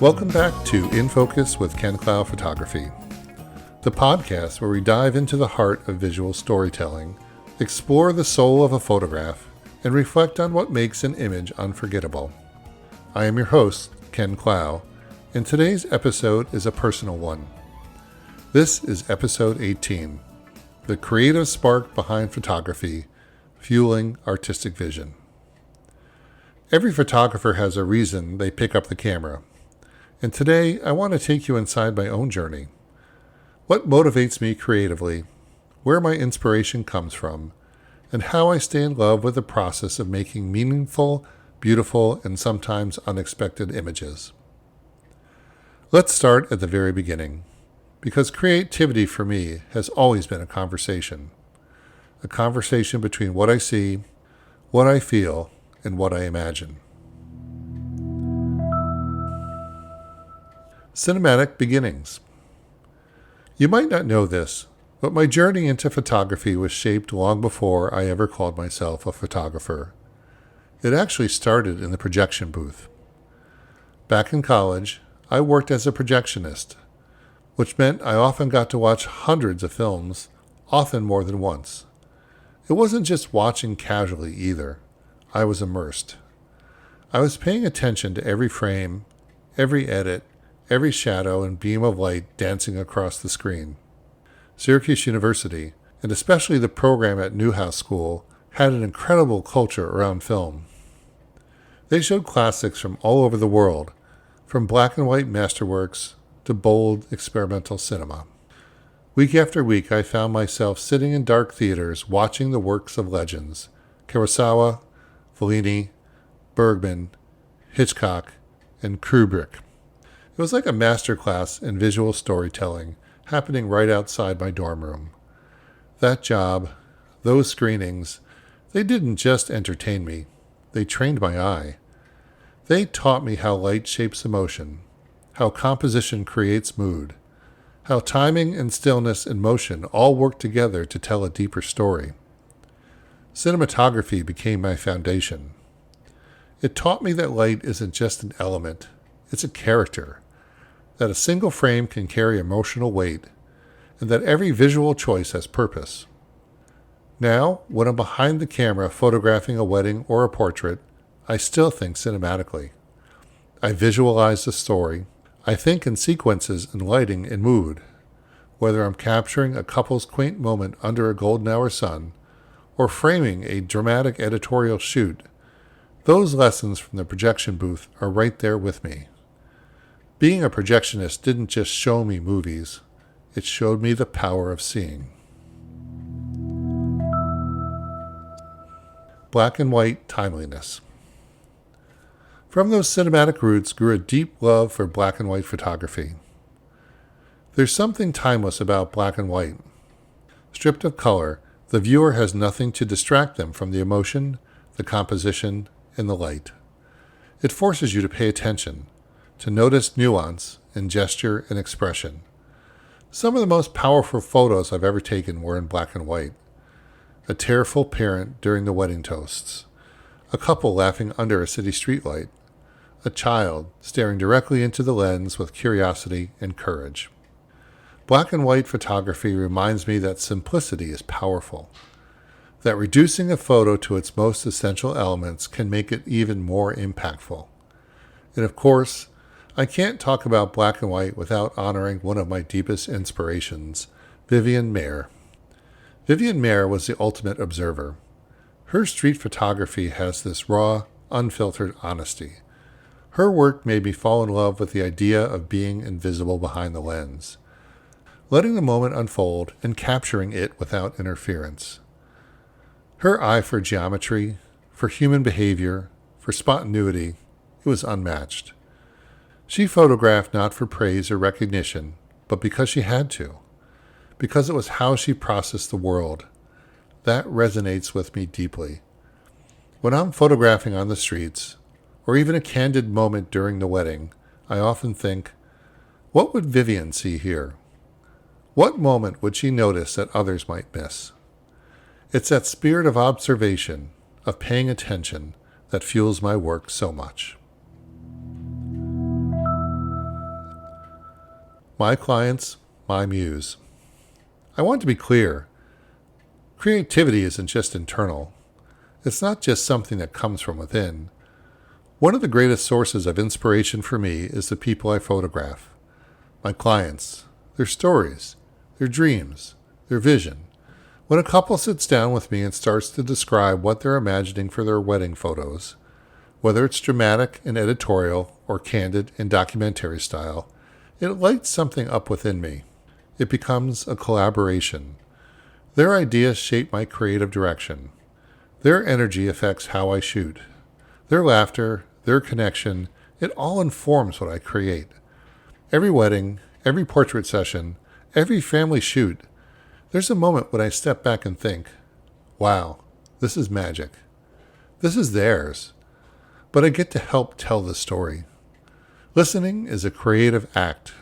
Welcome back to In Focus with Ken Clough Photography, the podcast where we dive into the heart of visual storytelling, explore the soul of a photograph, and reflect on what makes an image unforgettable. I am your host, Ken Clough, and today's episode is a personal one. This is episode 18, the creative spark behind photography, fueling artistic vision. Every photographer has a reason they pick up the camera. And today, I want to take you inside my own journey. What motivates me creatively, where my inspiration comes from, and how I stay in love with the process of making meaningful, beautiful, and sometimes unexpected images. Let's start at the very beginning, because creativity for me has always been a conversation between what I see, what I feel, and what I imagine. Cinematic beginnings. You might not know this, but my journey into photography was shaped long before I ever called myself a photographer. It actually started in the projection booth. Back in college, I worked as a projectionist, which meant I often got to watch hundreds of films, often more than once. It wasn't just watching casually either. I was immersed. I was paying attention to every frame, every edit, every shadow and beam of light dancing across the screen. Syracuse University, and especially the program at Newhouse School, had an incredible culture around film. They showed classics from all over the world, from black and white masterworks to bold experimental cinema. Week after week, I found myself sitting in dark theaters watching the works of legends: Kurosawa, Fellini, Bergman, Hitchcock, and Kubrick. It was like a masterclass in visual storytelling happening right outside my dorm room. That job, those screenings, they didn't just entertain me. They trained my eye. They taught me how light shapes emotion, how composition creates mood, how timing and stillness and motion all work together to tell a deeper story. Cinematography became my foundation. It taught me that light isn't just an element, it's a character, that a single frame can carry emotional weight, and that every visual choice has purpose. Now, when I'm behind the camera photographing a wedding or a portrait, I still think cinematically. I visualize the story. I think in sequences and lighting and mood, whether I'm capturing a couple's quaint moment under a golden hour sun, or framing a dramatic editorial shoot. Those lessons from the projection booth are right there with me. Being a projectionist didn't just show me movies, it showed me the power of seeing. Black and white timeliness. From those cinematic roots grew a deep love for black and white photography. There's something timeless about black and white. Stripped of color, the viewer has nothing to distract them from the emotion, the composition, and the light. It forces you to pay attention, to notice nuance in gesture and expression. Some of the most powerful photos I've ever taken were in black and white. A tearful parent during the wedding toasts, a couple laughing under a city streetlight, a child staring directly into the lens with curiosity and courage. Black and white photography reminds me that simplicity is powerful, that reducing a photo to its most essential elements can make it even more impactful. And of course, I can't talk about black and white without honoring one of my deepest inspirations, Vivian Maier. Vivian Maier was the ultimate observer. Her street photography has this raw, unfiltered honesty. Her work made me fall in love with the idea of being invisible behind the lens, letting the moment unfold and capturing it without interference. Her eye for geometry, for human behavior, for spontaneity, it was unmatched. She photographed not for praise or recognition, but because she had to, because it was how she processed the world. That resonates with me deeply. When I'm photographing on the streets, or even a candid moment during the wedding, I often think, what would Vivian see here? What moment would she notice that others might miss? It's that spirit of observation, of paying attention, that fuels my work so much. My clients, my muse. I want to be clear. Creativity isn't just internal. It's not just something that comes from within. One of the greatest sources of inspiration for me is the people I photograph. My clients, their stories, their dreams, their vision. When a couple sits down with me and starts to describe what they're imagining for their wedding photos, whether it's dramatic and editorial or candid and documentary style, it lights something up within me. It becomes a collaboration. Their ideas shape my creative direction. Their energy affects how I shoot. Their laughter, their connection, it all informs what I create. Every wedding, every portrait session, every family shoot, there's a moment when I step back and think, wow, this is magic. This is theirs. But I get to help tell the story. Listening is a creative act.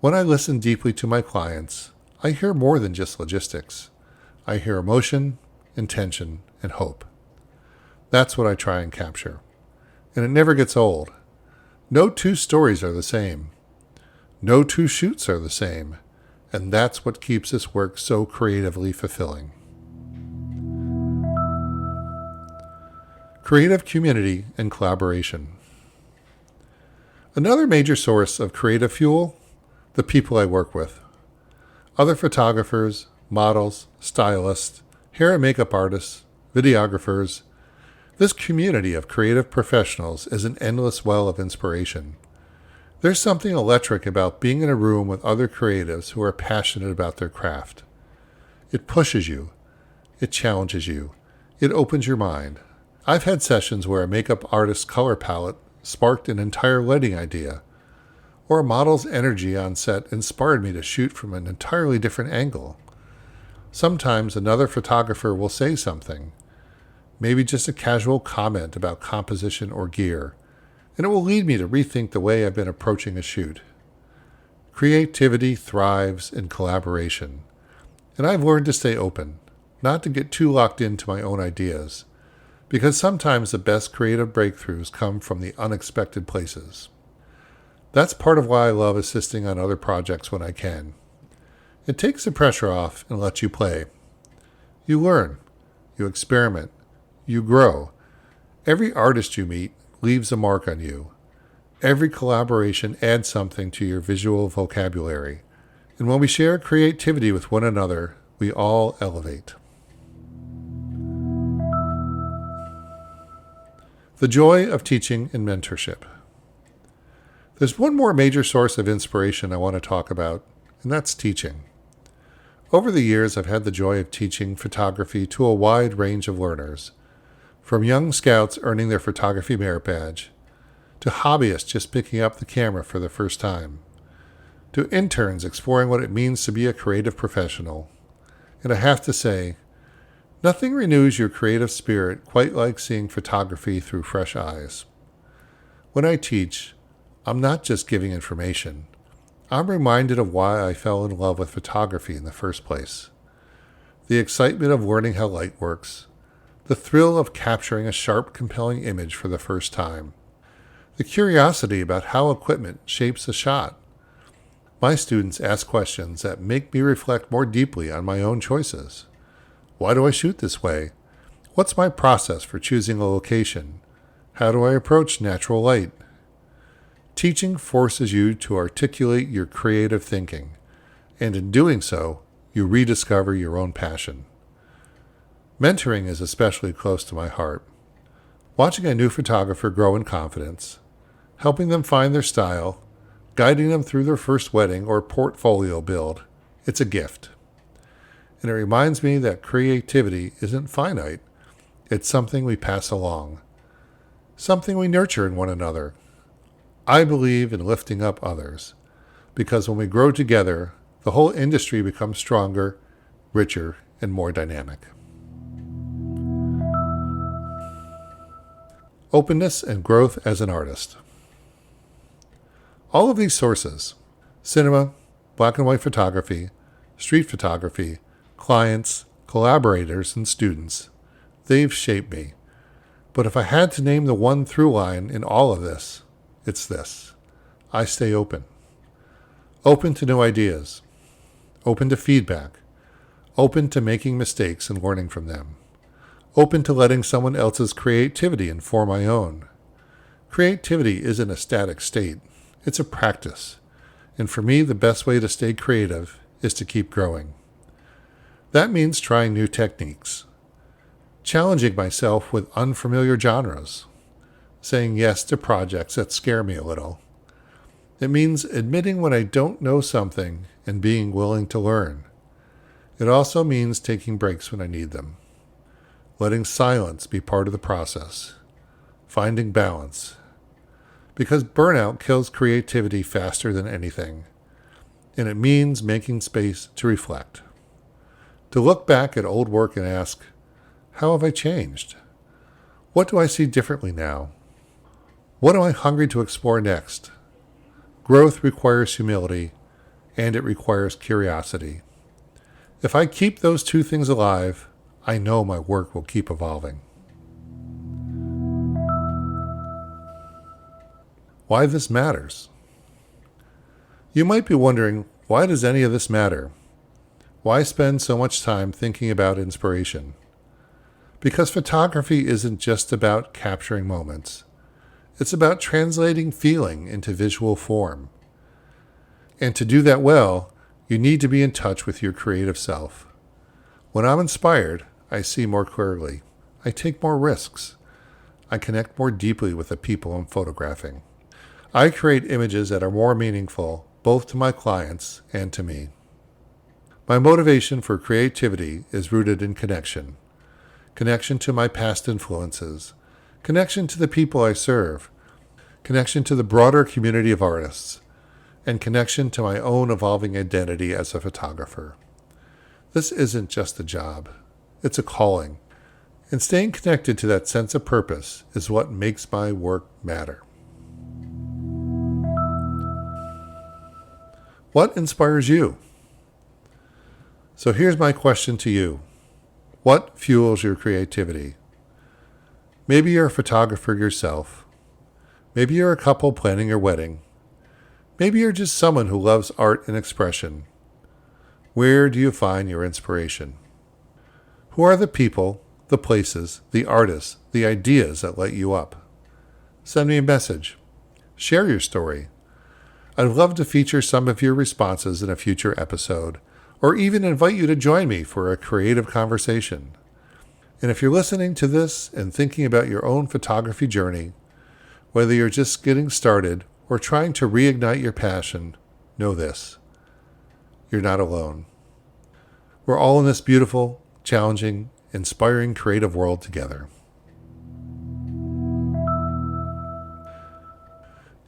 When I listen deeply to my clients, I hear more than just logistics. I hear emotion, intention, and hope. That's what I try and capture. And it never gets old. No two stories are the same. No two shoots are the same. And that's what keeps this work so creatively fulfilling. Creative community and collaboration. Another major source of creative fuel, the people I work with. Other photographers, models, stylists, hair and makeup artists, videographers. This community of creative professionals is an endless well of inspiration. There's something electric about being in a room with other creatives who are passionate about their craft. It pushes you. It challenges you. It opens your mind. I've had sessions where a makeup artist's color palette sparked an entire lighting idea, or a model's energy on set inspired me to shoot from an entirely different angle. Sometimes another photographer will say something, maybe just a casual comment about composition or gear, and it will lead me to rethink the way I've been approaching a shoot. Creativity thrives in collaboration, and I've learned to stay open, not to get too locked into my own ideas, because sometimes the best creative breakthroughs come from the unexpected places. That's part of why I love assisting on other projects when I can. It takes the pressure off and lets you play. You learn, you experiment, you grow. Every artist you meet leaves a mark on you. Every collaboration adds something to your visual vocabulary. And when we share creativity with one another, we all elevate. The joy of teaching and mentorship. There's one more major source of inspiration I want to talk about, and that's teaching. Over the years, I've had the joy of teaching photography to a wide range of learners, from young scouts earning their photography merit badge, to hobbyists just picking up the camera for the first time, to interns exploring what it means to be a creative professional. And I have to say, nothing renews your creative spirit quite like seeing photography through fresh eyes. When I teach, I'm not just giving information. I'm reminded of why I fell in love with photography in the first place. The excitement of learning how light works, the thrill of capturing a sharp, compelling image for the first time, the curiosity about how equipment shapes a shot. My students ask questions that make me reflect more deeply on my own choices. Why do I shoot this way? What's my process for choosing a location? How do I approach natural light? Teaching forces you to articulate your creative thinking, and in doing so, you rediscover your own passion. Mentoring is especially close to my heart. Watching a new photographer grow in confidence, helping them find their style, guiding them through their first wedding or portfolio build, it's a gift. And it reminds me that creativity isn't finite. It's something we pass along, something we nurture in one another. I believe in lifting up others, because when we grow together, the whole industry becomes stronger, richer, and more dynamic. Openness and growth as an artist. All of these sources, cinema, black and white photography, street photography, clients, collaborators, and students, they've shaped me. But if I had to name the one through line in all of this, it's this: I stay open. open to new ideas, open to feedback, open to making mistakes and learning from them, open to letting someone else's creativity inform my own. Creativity isn't a static state, it's a practice. And for me, the best way to stay creative is to keep growing. That means trying new techniques, challenging myself with unfamiliar genres, saying yes to projects that scare me a little. It means admitting when I don't know something and being willing to learn. It also means taking breaks when I need them, letting silence be part of the process, finding balance. Because burnout kills creativity faster than anything, and it means making space to reflect. To look back at old work and ask, how have I changed? What do I see differently now? What am I hungry to explore next? Growth requires humility, and it requires curiosity. If I keep those two things alive, I know my work will keep evolving. Why this matters? You might be wondering, why does any of this matter? Why spend so much time thinking about inspiration? Because photography isn't just about capturing moments. It's about translating feeling into visual form. And to do that well, you need to be in touch with your creative self. When I'm inspired, I see more clearly. I take more risks. I connect more deeply with the people I'm photographing. I create images that are more meaningful, both to my clients and to me. My motivation for creativity is rooted in connection. Connection to my past influences. Connection to the people I serve. Connection to the broader community of artists. And connection to my own evolving identity as a photographer. This isn't just a job. It's a calling. And staying connected to that sense of purpose is what makes my work matter. What inspires you? So here's my question to you. What fuels your creativity? Maybe you're a photographer yourself. Maybe you're a couple planning your wedding. Maybe you're just someone who loves art and expression. Where do you find your inspiration? Who are the people, the places, the artists, the ideas that light you up? Send me a message. Share your story. I'd love to feature some of your responses in a future episode, or even invite you to join me for a creative conversation. And if you're listening to this and thinking about your own photography journey, whether you're just getting started or trying to reignite your passion, know this: you're not alone. We're all in this beautiful, challenging, inspiring creative world together.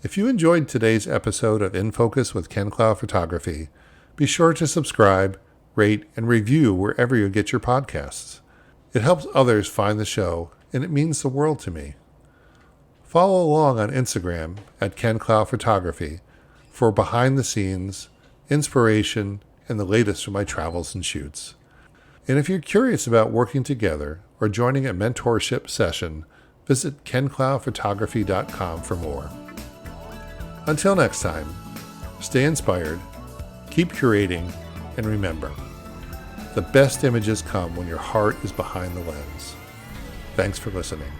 If you enjoyed today's episode of In Focus with Ken Clough Photography, be sure to subscribe, rate, and review wherever you get your podcasts. It helps others find the show, and it means the world to me. Follow along on Instagram at Ken Clough Photography for behind the scenes, inspiration, and the latest from my travels and shoots. And if you're curious about working together or joining a mentorship session, visit kencloughphotography.com for more. Until next time, stay inspired, keep curating, and remember, the best images come when your heart is behind the lens. Thanks for listening.